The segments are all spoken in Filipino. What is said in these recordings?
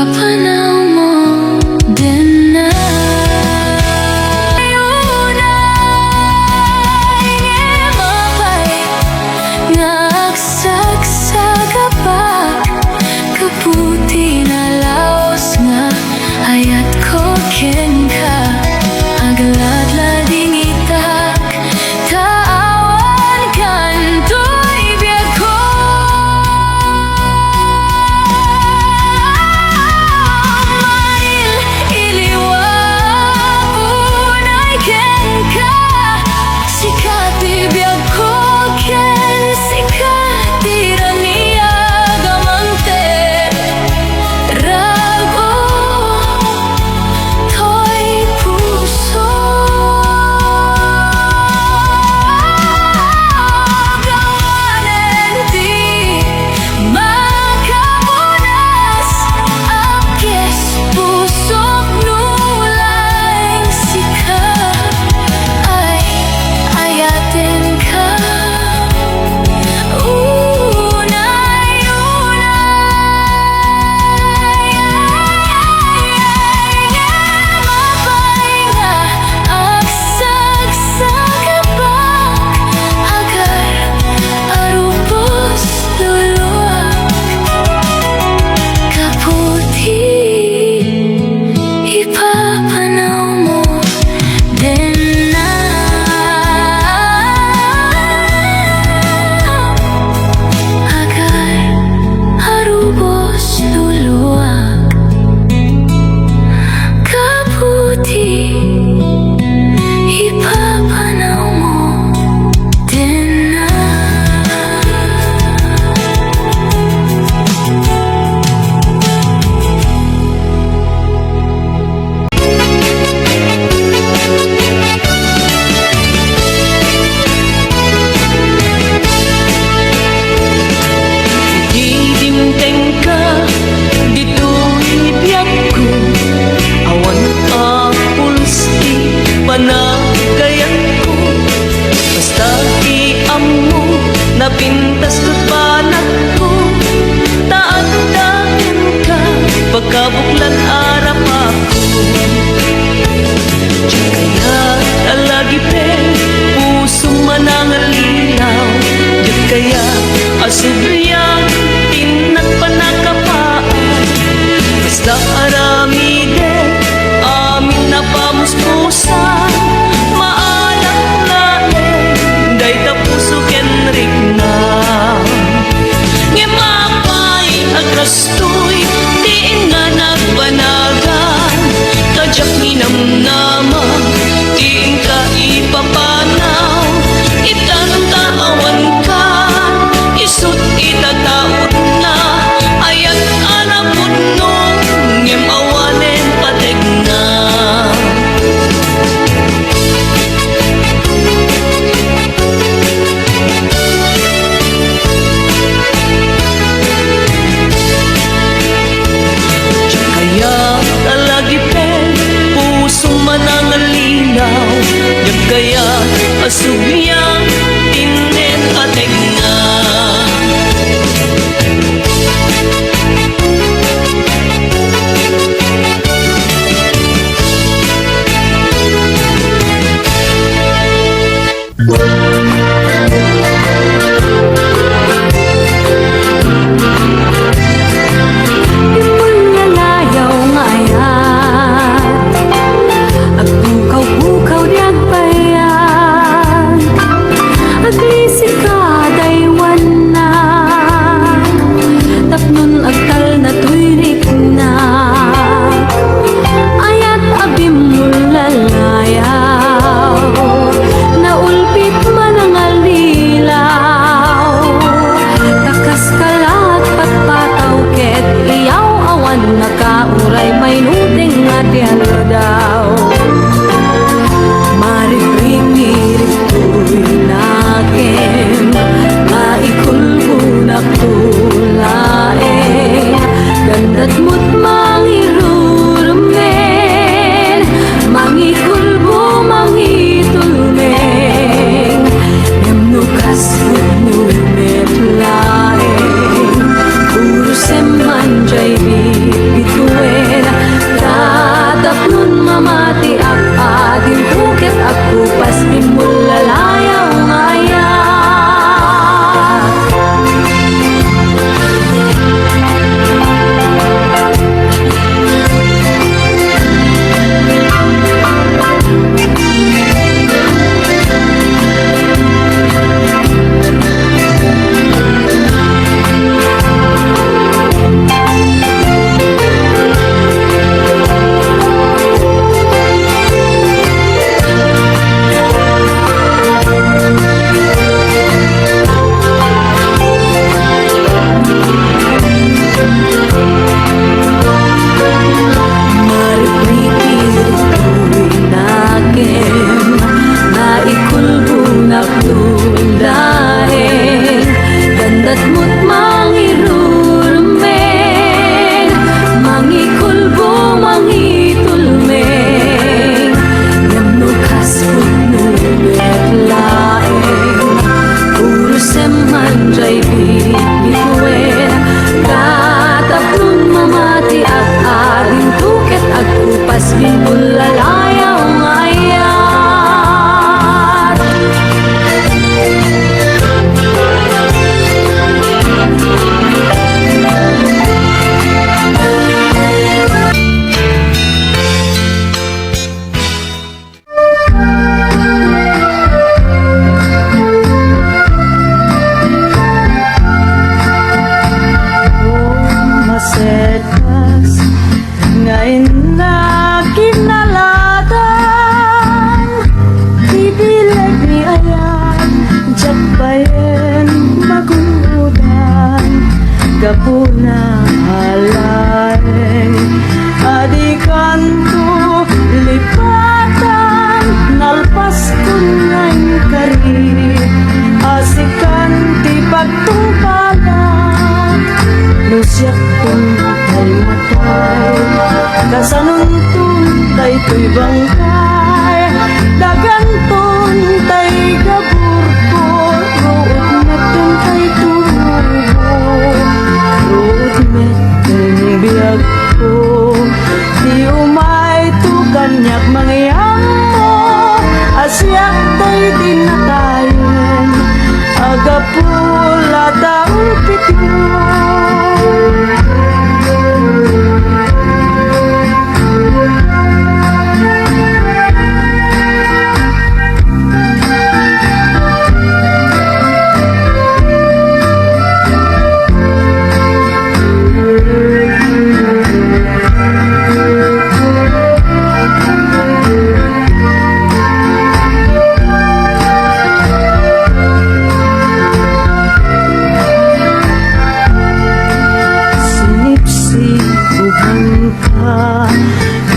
Ipapanaw mo din na kaputi na laos nga ayat ko ken ka aglat lading itak taawan kantoy biag ko maril iliwa unay ken ka sikati biag ko ken sikati rania gamante napintas ko't banak ko taagdagan ka pagkabuklan arap ako diyan kaya talagi pe puso manangalilaw diyan kaya asubyang tinat panakapaan basta arami de amin na pamuspusan maanak lain day tapuso kenrik na ngimapay agastoy tiin nga nagbanagan kajak ninamnama tiin ka ipapanaw itantahawan ka isut itataot na ayat alapod no ngim awanen patek na naalain. Adi kanto lipatan, nalpas ko nga'y kari. Asikan ti pagtungpalan, nusyak kong kay matay. Kasanuntun tay to'y bangkay, daganton tay gaburko, rood metong tay turubo, rood metong biyag ko. Di umay to kanyak mangyang mo, asyak tay dinatayin, agapula taong pityo.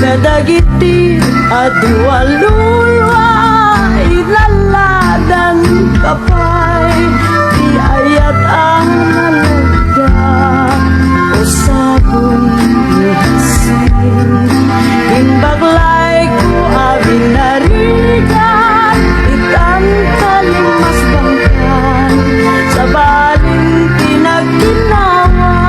Dadagiti adualula ilaladan kapay, di ayat ang halaga o sabong ihasin. Imbaglay ko abin narigan, itan kalimas bangkan, sa baling pinagkinawan.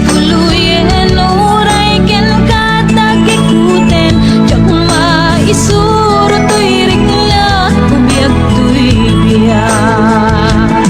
tuluyen uray ken katagikuten jak maisuro tuy rikla ubiag tuy biyak.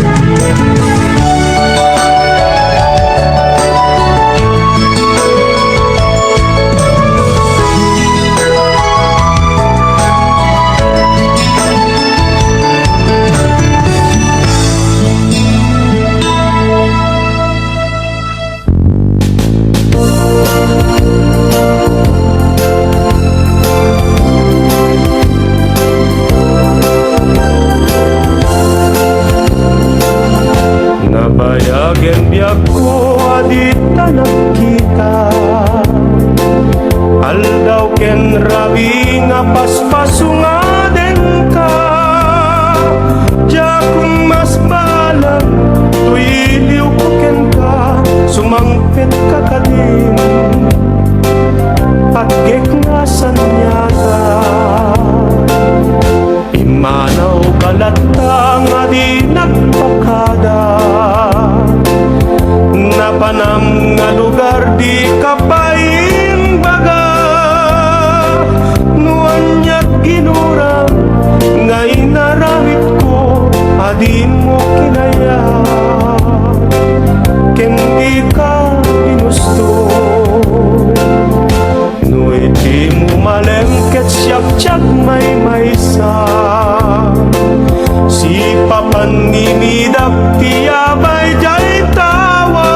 Nabayagen biyak ko adita nagkita Aldaw ken rabi nga paspasunga den ka Diya kung mas balag tuyiliw ko ken ka Sumangpit ka kadin Patgek nga sanyaga Imanaw balata nga di nagpakada Napanam nga lugar di kapain baga Nuan niya't ginurang nga inarawit ko Adin mo kinaya Ken di ka ginusto Nu'y di mo malengket siyak-siyak may maysa Si papan nimidak tiyabay jay tawa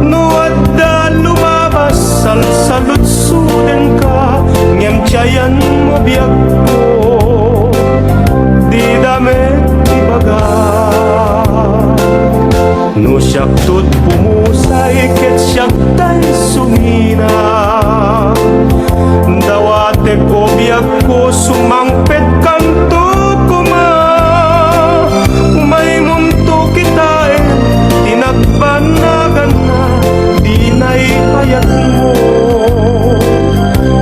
Nuad da lumabas salsalot suden ka Ngem tiyayan mo biyak ko Di damit ibaga No siyak tut pumusay ket siyak tay sumina Dawate ko biyak ko sumangpet kanto kuma May munto kita tinagbannagan na Di na'y payat mo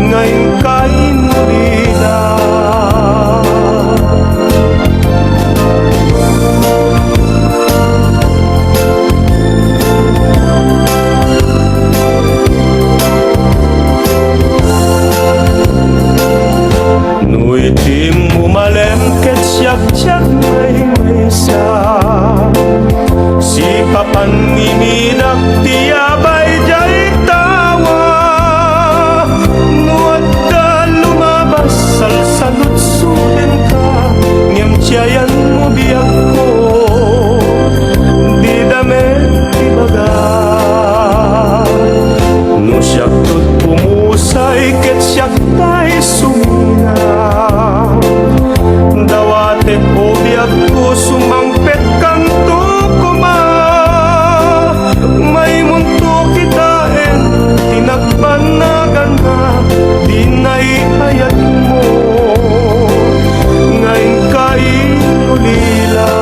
Ngayon kain mo nila Nu'y di mo malengket siyak-siyak may maysa Si papan niminak tiyabay jay tawa Nuat da lumabas salsalot suden ka Ngem tiyayan mo biyak ko Di damit ibaga No siyak tut pumusay ket siyak tay sumina Dawate ko biyak ko sumangpet kanto kuma May munto kita tinagbannagan na Di na'y hayat mo Ngayon ka'y ulila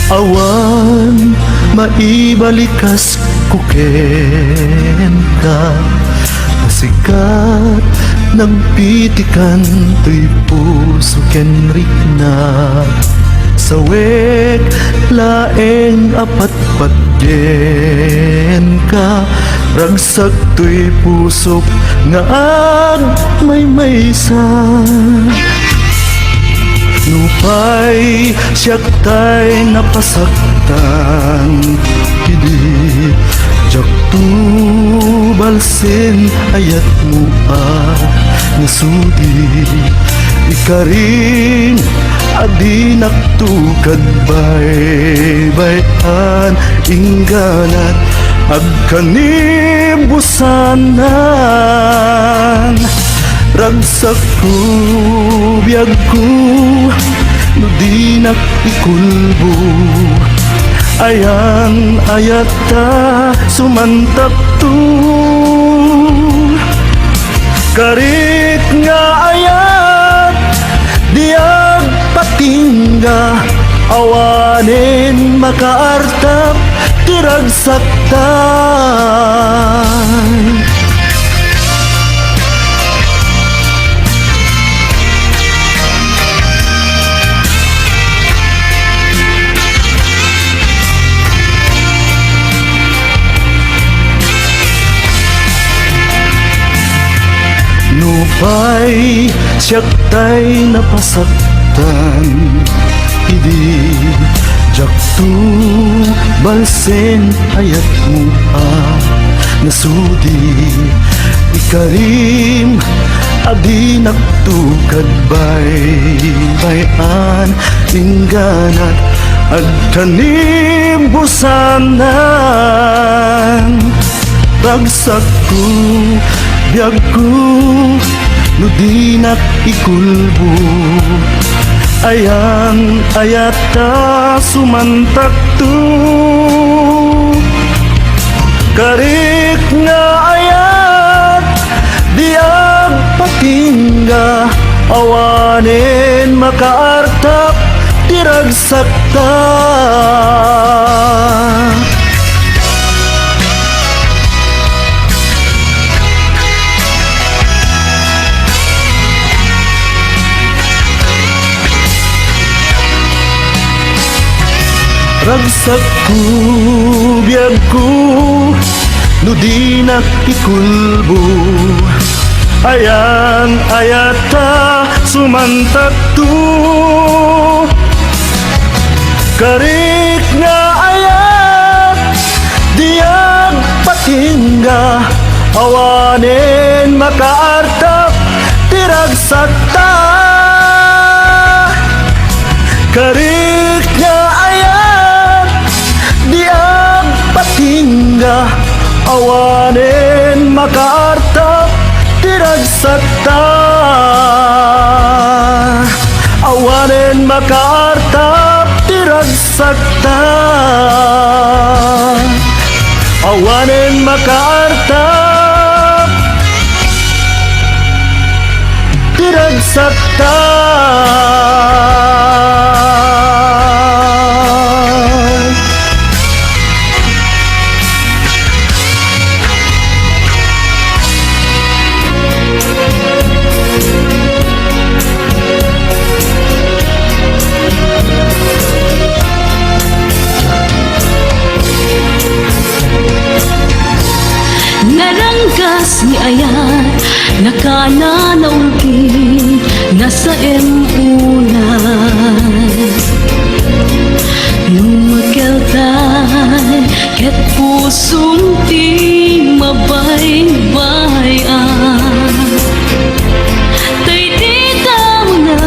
Awan, maibalikas ko ken ka Pasikat ng pitikan to'y puso ken rikna Sawek laeng apat patgen ka Ragsak to'y pusok nga ag may maysa Nupay siyak tay napasaktan Kidi jak tubalsin ayat mo nasudi Ikarin adi naktukad bay-bayan ingganat agkanibusanan Ragsak ko biyag ko no di nakikulbo Ayan ayata sumantak tu Karik nga ayat diag patingga awanin makaartap tirag saktan Nupay siyak tay napasaktan Idi jaktu balsen ayat mo nasudi Ikalim adi naktukad bayan Ingganat agtanim busanan Bagsak ko biyag ko nudinak ikulbo Ayan ayata sumantak tu Karik nga ayat diag patingga awanin makaartap tirag sakta Ragsak ko, biyag ko, nudinak ikulbo Ayan ayata sumantak tu Karik nga ayat diag patingga awanin makaartap tirag sakta Karik nga patingga awanin makaartap tirag sakta awanin makaartap tirag sakta awanin makaartap tirag sakta Naranggas ni Ayan nakana naulkin nasa emulan Lumakeltay ket pusong di mabaybayan Tay di tao na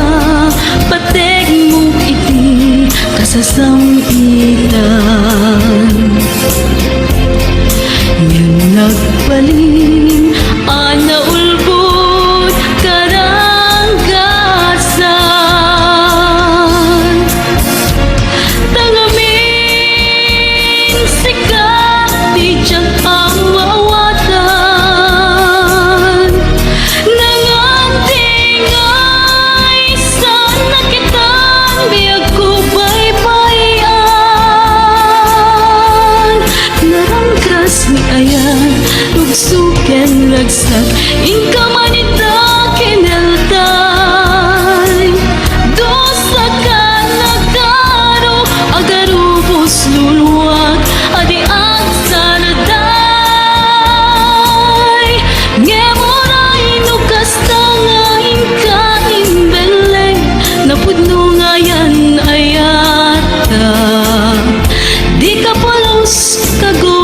pateg mo iti kasasamitan Yan nagpaling ana ulbod karanggasan Tangamin sikat di tiyak ang mawatan Nangantingay sana kitang biyag ko baybayan Narangkas ni Ayan Tugsuken lagsak Inka manita kineltay Dosa ka nagkaro Agarubos luluwag Adi ang sanaday Ngemoray nukas tangahin ka imbeleng Napudno ngayan ayata Di ka palos kago